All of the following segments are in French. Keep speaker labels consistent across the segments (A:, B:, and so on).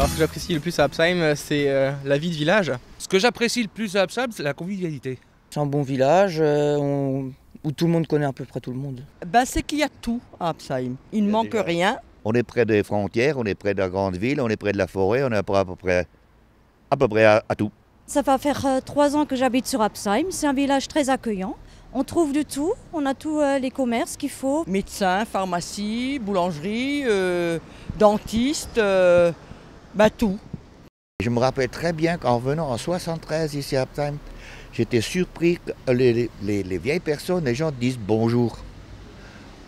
A: Alors ce que j'apprécie le plus à Absheim, c'est la vie de village.
B: Ce que j'apprécie le plus à Absheim, c'est la convivialité.
C: C'est un bon village où tout le monde connaît à peu près tout le monde.
D: C'est qu'il y a tout à Absheim. Il ne manque rien.
E: On est près des frontières, on est près de la grande ville, on est près de la forêt, on est à peu près à tout.
F: Ça va faire 3 ans que j'habite sur Absheim. C'est un village très accueillant. On trouve de tout, on a tous les commerces qu'il faut.
D: Médecin, pharmacie, boulangerie, dentiste, tout.
E: Je me rappelle très bien qu'en venant en 73 ici à Absheim, j'étais surpris que les vieilles personnes, les gens disent bonjour.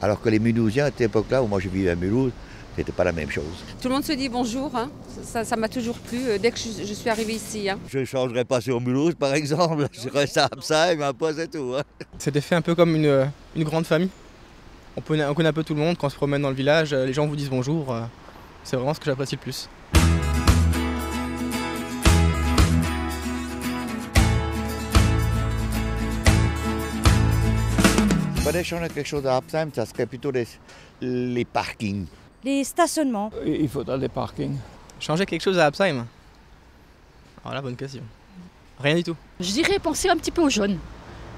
E: Alors que les Mulhousiens à cette époque-là, où moi je vivais à Mulhouse, c'était pas la même chose.
G: Tout le monde se dit bonjour, hein. Ça m'a toujours plu dès que je suis arrivée ici. Hein.
E: Je ne changerais pas sur Mulhouse par exemple, je reste à Absheim, un peu c'est tout. Hein.
A: C'était fait un peu comme une grande famille. On connaît un peu tout le monde, quand on se promène dans le village, les gens vous disent bonjour. C'est vraiment ce que j'apprécie le plus.
E: Si fallait changer quelque chose à Absheim, ça serait plutôt les parkings.
F: Les stationnements.
H: Il faudra des parkings.
A: Changer quelque chose à Absheim? Voilà, bonne question. Rien du tout.
I: Je dirais penser un petit peu aux jeunes.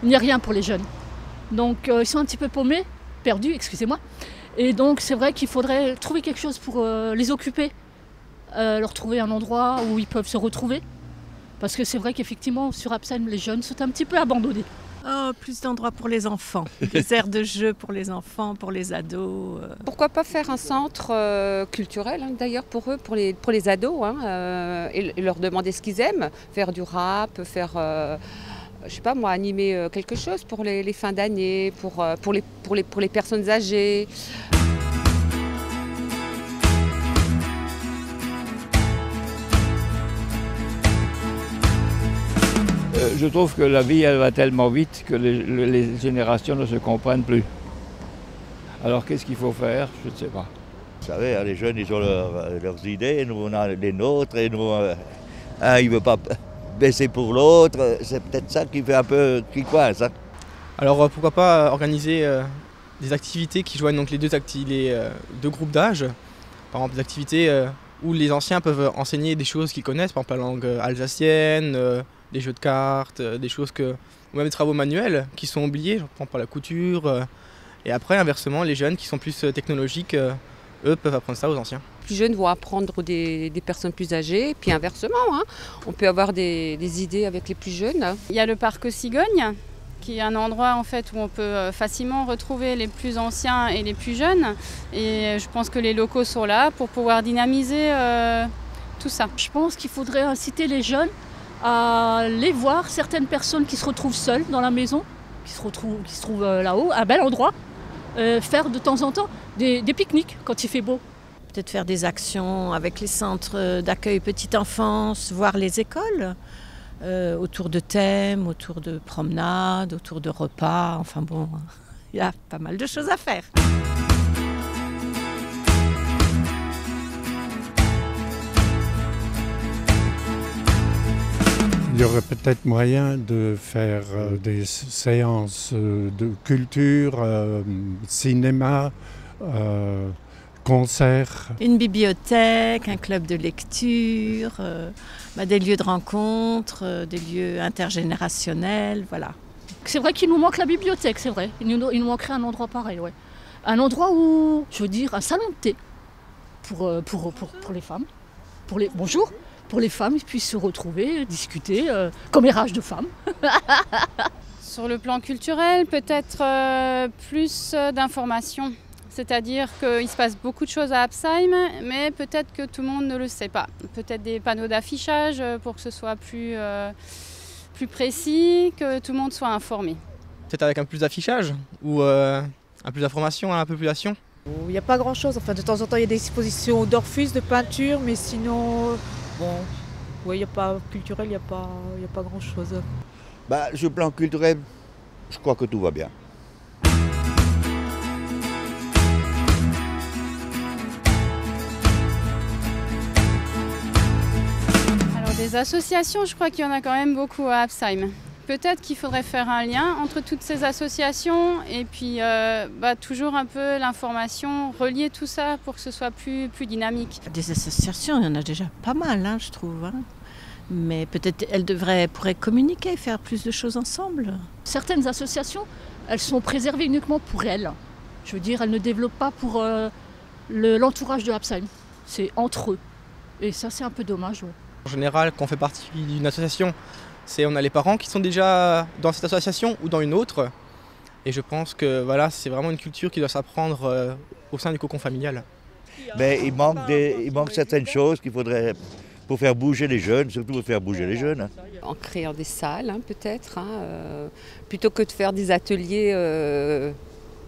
I: Il n'y a rien pour les jeunes. Donc ils sont un petit peu paumés, perdus, excusez-moi. Et donc c'est vrai qu'il faudrait trouver quelque chose pour les occuper. Leur trouver un endroit où ils peuvent se retrouver. Parce que c'est vrai qu'effectivement sur Absheim, les jeunes sont un petit peu abandonnés.
J: Oh, plus d'endroits pour les enfants, des aires de jeu pour les enfants, pour les ados.
G: Pourquoi pas faire un centre culturel d'ailleurs pour eux, pour les ados, et leur demander ce qu'ils aiment, faire du rap, faire, je sais pas moi, animer quelque chose pour les fins d'année, pour les personnes âgées.
H: Je trouve que la vie elle va tellement vite que les générations ne se comprennent plus. Alors qu'est-ce qu'il faut faire? Je ne sais pas.
E: Vous savez, les jeunes ils ont leurs idées, nous on a les nôtres, et nous, un il ne veut pas baisser pour l'autre, c'est peut-être ça qui fait un peu qui coince. Hein.
A: Alors pourquoi pas organiser des activités qui joignent donc les deux groupes d'âge. Par exemple des activités où les anciens peuvent enseigner des choses qu'ils connaissent, par exemple la langue alsacienne, des jeux de cartes, des choses ou même des travaux manuels qui sont oubliés, je prends par la couture. Et après, inversement, les jeunes qui sont plus technologiques, eux peuvent apprendre ça aux anciens.
G: Les plus jeunes vont apprendre des personnes plus âgées, puis inversement, hein, on peut avoir des idées avec les plus jeunes.
K: Il y a le parc Cigogne, qui est un endroit en fait où on peut facilement retrouver les plus anciens et les plus jeunes. Et je pense que les locaux sont là pour pouvoir dynamiser tout ça.
I: Je pense qu'il faudrait inciter les jeunes à aller voir certaines personnes qui se retrouvent seules dans la maison, qui se trouvent là-haut, un bel endroit, faire de temps en temps des pique-niques quand il fait beau.
J: Peut-être faire des actions avec les centres d'accueil petite enfance, voir les écoles, autour de thèmes, autour de promenades, autour de repas. Enfin bon, il y a pas mal de choses à faire.
L: Il y aurait peut-être moyen de faire des séances de culture, cinéma, concerts.
J: Une bibliothèque, un club de lecture, des lieux de rencontre, des lieux intergénérationnels, voilà.
I: C'est vrai qu'il nous manque la bibliothèque, c'est vrai. Il nous manquerait un endroit pareil, ouais. Un endroit où, je veux dire, un salon de thé pour les femmes. Bonjour. Pour les femmes, ils puissent se retrouver, discuter, commérage de femmes.
K: Sur le plan culturel, peut-être plus d'informations. C'est-à-dire qu'il se passe beaucoup de choses à Absheim, mais peut-être que tout le monde ne le sait pas. Peut-être des panneaux d'affichage pour que ce soit plus précis, que tout le monde soit informé.
A: Peut-être avec un plus d'affichage ou un plus d'informations à la population.
M: Il n'y a pas grand-chose. Enfin, de temps en temps, il y a des expositions d'Orphus, de peinture, mais sinon, il n'y a pas culturel, il n'y a pas grand-chose.
E: Sur le plan culturel, je crois que tout va bien.
K: Alors des associations, je crois qu'il y en a quand même beaucoup à Absheim. Peut-être qu'il faudrait faire un lien entre toutes ces associations et puis toujours un peu l'information, relier tout ça pour que ce soit plus dynamique.
J: Des associations, il y en a déjà pas mal, je trouve. Mais peut-être elles pourraient communiquer, faire plus de choses ensemble.
I: Certaines associations, elles sont préservées uniquement pour elles. Je veux dire, elles ne développent pas pour l'entourage de Absheim. C'est entre eux. Et ça, c'est un peu dommage. Ouais.
A: En général, quand on fait partie d'une association, on a les parents qui sont déjà dans cette association ou dans une autre. Et je pense que voilà, c'est vraiment une culture qui doit s'apprendre au sein du cocon familial.
E: Il manque certaines choses qu'il faudrait pour faire bouger les jeunes, surtout pour faire bouger les jeunes.
G: En créant des salles, peut-être, plutôt que de faire des ateliers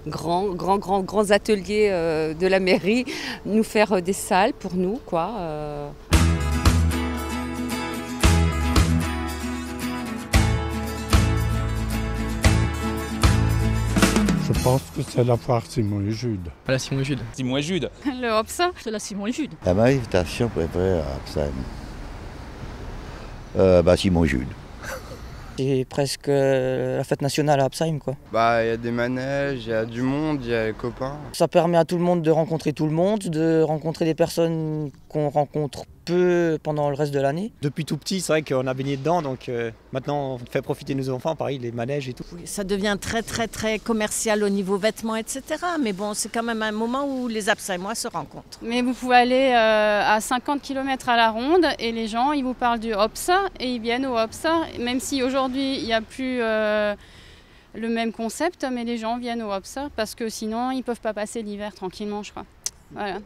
G: grands ateliers de la mairie, nous faire des salles pour nous, quoi.
L: Je pense que c'est la foire Simon et Jude.
A: La Simon et Jude.
B: Simon et Jude.
K: Le Hopsa.
I: C'est la Simon et Jude.
E: La manifestation préférée à Absheim, Simon et Jude.
C: C'est presque la fête nationale à Absheim, quoi.
N: Il y a des manèges, il y a du monde, il y a les copains.
C: Ça permet à tout le monde de rencontrer tout le monde, de rencontrer des personnes qu'on rencontre peu pendant le reste de l'année.
O: Depuis tout petit, c'est vrai qu'on a baigné dedans, donc maintenant on fait profiter nos enfants, pareil, les manèges et tout.
J: Oui, ça devient très très très commercial au niveau vêtements, etc. Mais bon, c'est quand même un moment où les Absheimois se rencontrent.
K: Mais vous pouvez aller à 50 km à la ronde et les gens, ils vous parlent du Hopsa et ils viennent au Hopsa, même si aujourd'hui il n'y a plus le même concept, mais les gens viennent au Hopsa parce que sinon ils ne peuvent pas passer l'hiver tranquillement, je crois. Voilà.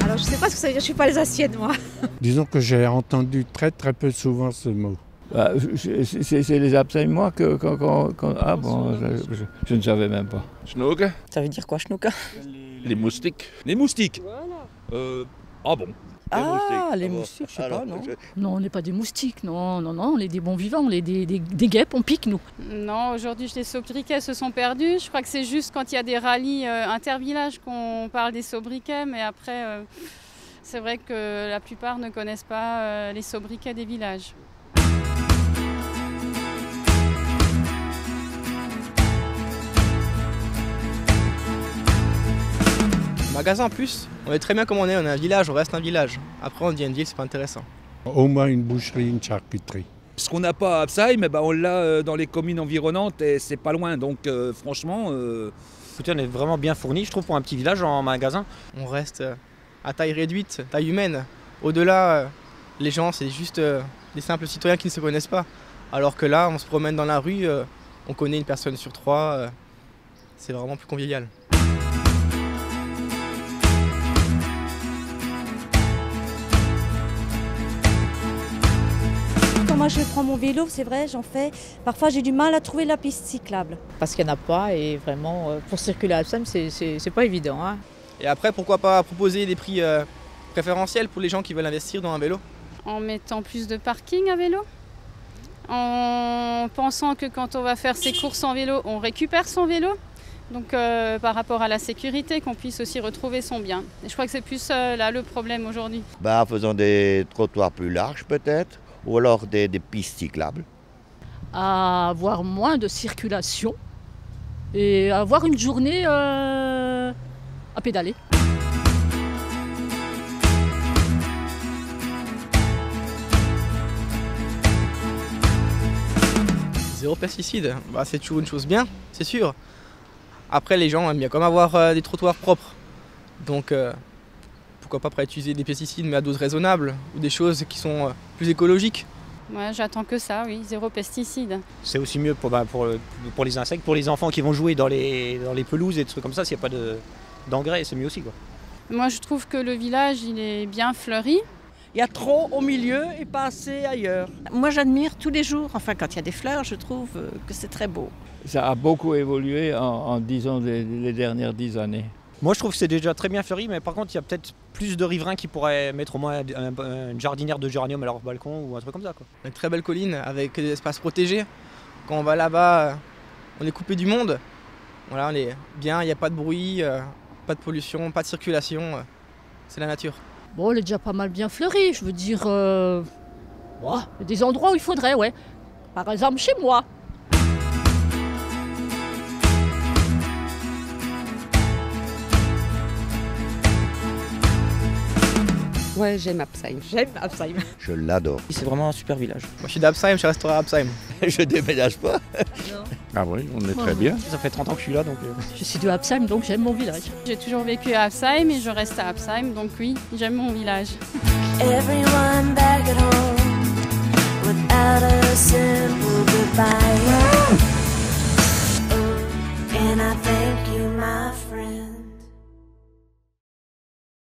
M: Alors je sais pas ce que ça veut dire, je suis pas alsacienne moi.
L: Disons que j'ai entendu très très peu souvent ce mot.
H: C'est les Absheimois que... Ah bon, je ne savais même pas.
B: Schnoke.
C: Ça veut dire quoi, Schnoka?
B: Les moustiques. Les moustiques. Ah bon.
C: Les moustiques, je sais pas, non.
I: Non, on n'est pas des moustiques, non, on est des bons vivants, on est des guêpes, on pique, nous.
K: Non, aujourd'hui, les sobriquets se sont perdus. Je crois que c'est juste quand il y a des rallyes intervillages qu'on parle des sobriquets, mais après, c'est vrai que la plupart ne connaissent pas les sobriquets des villages.
A: Magasin en plus, on est très bien comme on est un village, on reste un village. Après on devient une ville, c'est pas intéressant.
L: Au moins une boucherie, une charcuterie.
B: Ce qu'on n'a pas à Absheim, on l'a dans les communes environnantes et c'est pas loin. Donc franchement...
O: Écoutez, on est vraiment bien fourni, je trouve, pour un petit village en magasin.
A: On reste à taille réduite, taille humaine. Au-delà, les gens, c'est juste des simples citoyens qui ne se connaissent pas. Alors que là, on se promène dans la rue, on connaît une personne sur trois, c'est vraiment plus convivial.
F: Moi je prends mon vélo, c'est vrai, j'en fais. Parfois j'ai du mal à trouver la piste cyclable.
M: Parce qu'il n'y en a pas et vraiment pour circuler à Absheim c'est pas évident. Hein.
A: Et après pourquoi pas proposer des prix préférentiels pour les gens qui veulent investir dans un vélo?
K: En mettant plus de parking à vélo, en pensant que quand on va faire ses courses en vélo, on récupère son vélo. Donc par rapport à la sécurité, qu'on puisse aussi retrouver son bien. Et je crois que c'est plus là le problème aujourd'hui.
E: En faisant des trottoirs plus larges peut-être. Ou alors des pistes cyclables.
I: À avoir moins de circulation et avoir une journée à pédaler.
A: Zéro pesticide, c'est toujours une chose bien, c'est sûr. Après les gens aiment bien comme avoir des trottoirs propres. Donc pourquoi pas après utiliser des pesticides mais à dose raisonnable ou des choses qui sont plus écologiques.
K: Ouais, j'attends que ça, oui, zéro pesticide.
O: C'est aussi mieux pour les insectes, pour les enfants qui vont jouer dans les pelouses et des trucs comme ça, s'il n'y a pas d'engrais, c'est mieux aussi, quoi.
K: Moi je trouve que le village il est bien fleuri.
D: Il y a trop au milieu et pas assez ailleurs.
J: Moi j'admire tous les jours, enfin quand il y a des fleurs, je trouve que c'est très beau.
H: Ça a beaucoup évolué en disons les dernières 10 années.
O: Moi je trouve que c'est déjà très bien fleuri, mais par contre il y a peut-être plus de riverains qui pourraient mettre au moins une jardinière de géranium à leur balcon ou un truc comme ça, quoi.
A: Une très belle colline avec des espaces protégés. Quand on va là-bas, on est coupé du monde. Voilà, on est bien, il n'y a pas de bruit, pas de pollution, pas de circulation, c'est la nature.
I: Bon, elle est déjà pas mal bien fleurie, je veux dire. Il y a des endroits où il faudrait, ouais. Par exemple, chez moi.
G: Ouais, j'aime Absheim.
M: J'aime Absheim.
E: Je l'adore.
C: C'est vraiment un super village.
A: Moi je suis d'Absheim, je resterai à Absheim.
E: Je déménage pas.
H: Ah oui, on est très bien.
O: Ça fait 30 ans que je suis là, donc...
I: Je suis de Absheim, donc j'aime mon village.
K: J'ai toujours vécu à Absheim et je reste à Absheim, donc oui, j'aime mon village.
P: Everyone back at home.